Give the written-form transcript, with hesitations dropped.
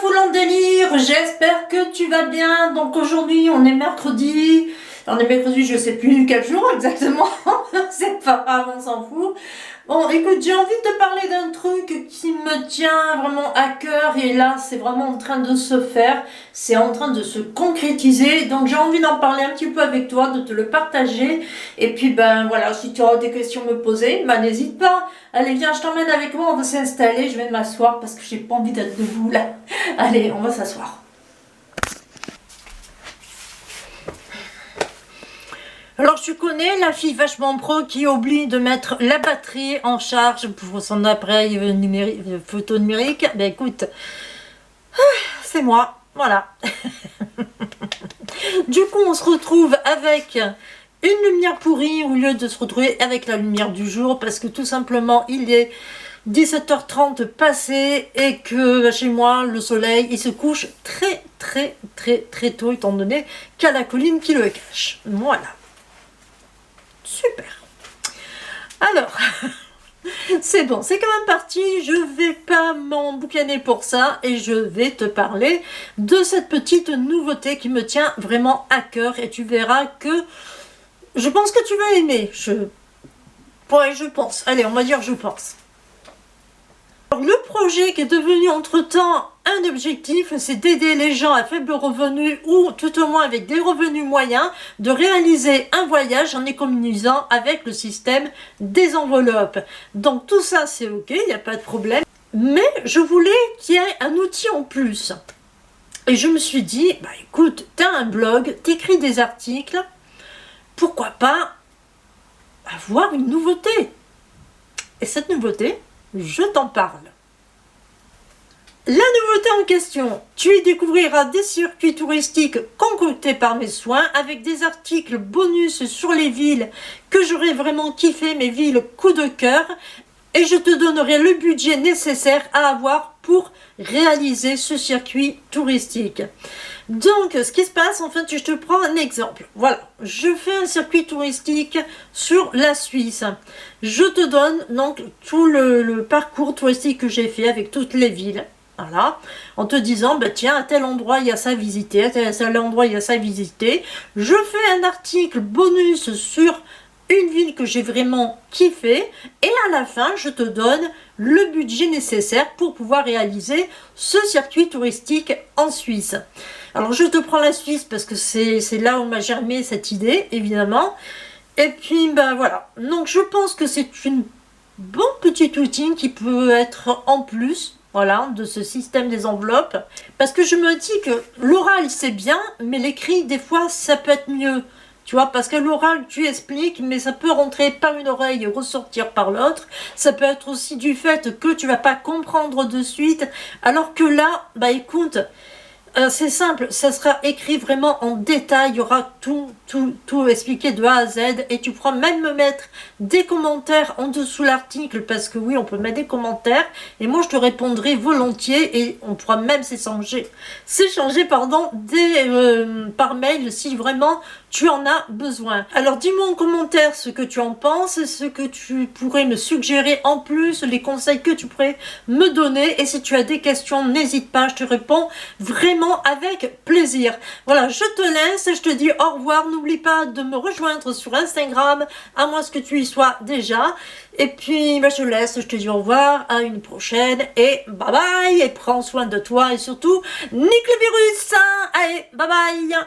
foule en délire, j'espère que tu vas bien. Donc aujourd'hui on est mercredi, je sais plus quel jour exactement, c'est pas grave, on s'en fout. Bon écoute, j'ai envie de te parler d'un truc qui me tient vraiment à cœur et là c'est vraiment en train de se faire, c'est en train de se concrétiser, donc j'ai envie d'en parler un petit peu avec toi, de te le partager et puis ben voilà, si tu auras des questions à me poser, ben n'hésite pas. Allez viens, je t'emmène avec moi, on va s'installer, je vais m'asseoir parce que j'ai pas envie d'être debout là. Allez, on va s'asseoir. Alors tu connais la fille vachement pro qui oublie de mettre la batterie en charge pour son appareil numérique, photo numérique. Ben écoute, c'est moi, voilà. Du coup on se retrouve avec une lumière pourrie au lieu de se retrouver avec la lumière du jour parce que tout simplement il est 17h30 passé et que chez moi le soleil il se couche très tôt étant donné qu'il y a la colline qui le cache. Voilà. Super. Alors, c'est bon, c'est quand même parti. Je vais pas m'emboucaner pour ça et je vais te parler de cette petite nouveauté qui me tient vraiment à cœur et tu verras que je pense que tu vas aimer. Ouais, je pense. Allez, on va dire je pense. Alors, le projet qui est devenu entre-temps un objectif, c'est d'aider les gens à faible revenu ou tout au moins avec des revenus moyens de réaliser un voyage en économisant avec le système des enveloppes. Donc tout ça c'est ok, il n'y a pas de problème. Mais je voulais qu'il y ait un outil en plus. Et je me suis dit, bah écoute, tu as un blog, tu écris des articles, pourquoi pas avoir une nouveauté? Et cette nouveauté, je t'en parle. La nouveauté en question, tu y découvriras des circuits touristiques concoctés par mes soins avec des articles bonus sur les villes que j'aurais vraiment kiffé, mes villes coup de cœur, et je te donnerai le budget nécessaire à avoir pour réaliser ce circuit touristique. Donc, ce qui se passe, en fait, je te prends un exemple. Voilà, je fais un circuit touristique sur la Suisse. Je te donne donc tout le parcours touristique que j'ai fait avec toutes les villes. Voilà, en te disant, bah, tiens, à tel endroit il y a ça à visiter, à tel endroit il y a ça à visiter. Je fais un article bonus sur une ville que j'ai vraiment kiffé et à la fin, je te donne le budget nécessaire pour pouvoir réaliser ce circuit touristique en Suisse. Alors, je te prends la Suisse parce que c'est là où m'a germé cette idée, évidemment. Et puis, ben voilà. Donc, je pense que c'est une bonne petite outil qui peut être en plus. Voilà, de ce système des enveloppes. Parce que je me dis que l'oral, c'est bien, mais l'écrit, des fois, ça peut être mieux. Tu vois, parce que l'oral, tu expliques, mais ça peut rentrer par une oreille et ressortir par l'autre. Ça peut être aussi du fait que tu vas pas comprendre de suite. Alors que là, bah écoute, c'est simple, ça sera écrit vraiment en détail, il y aura tout expliqué de A à Z et tu pourras même me mettre des commentaires en dessous l'article parce que oui, on peut mettre des commentaires et moi je te répondrai volontiers et on pourra même s'échanger par mail si vraiment tu en as besoin. Alors dis-moi en commentaire ce que tu en penses, ce que tu pourrais me suggérer en plus, les conseils que tu pourrais me donner et si tu as des questions, n'hésite pas, je te réponds vraiment avec plaisir. Voilà, je te laisse, je te dis au revoir, n'oublie pas de me rejoindre sur Instagram, à moins que tu y sois déjà. Et puis, bah, je te laisse, je te dis au revoir, à une prochaine et bye bye, et prends soin de toi et surtout, nique le virus, hein. Allez, bye bye.